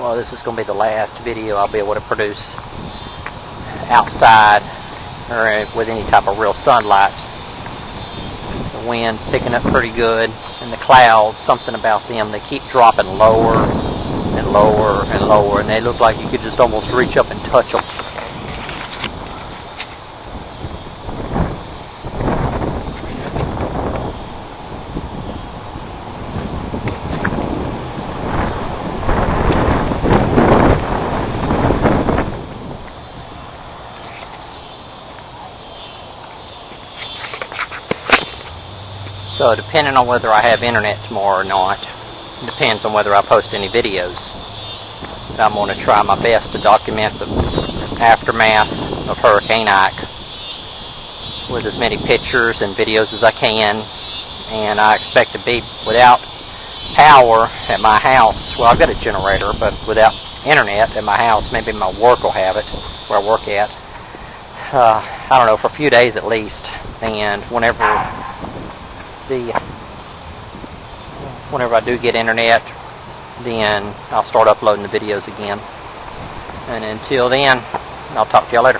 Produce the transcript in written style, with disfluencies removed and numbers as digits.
well, this is going to be the last video I'll be able to produce outside or with any type of real sunlight. The wind's picking up pretty good, and the clouds, something about them, they keep dropping lower and lower and lower, and they look like you could just almost reach up and touch them. So depending on whether I have internet tomorrow or not, depends on whether I post any videos. I'm going to try my best to document the aftermath of Hurricane Ike with as many pictures and videos as I can. And I expect to be without power at my house. Well, I've got a generator, but without internet at my house. Maybe my work will have it, where I work at. I don't know, for a few days at least. And whenever I do get internet, then I'll start uploading the videos again. And until then, I'll talk to y'all later.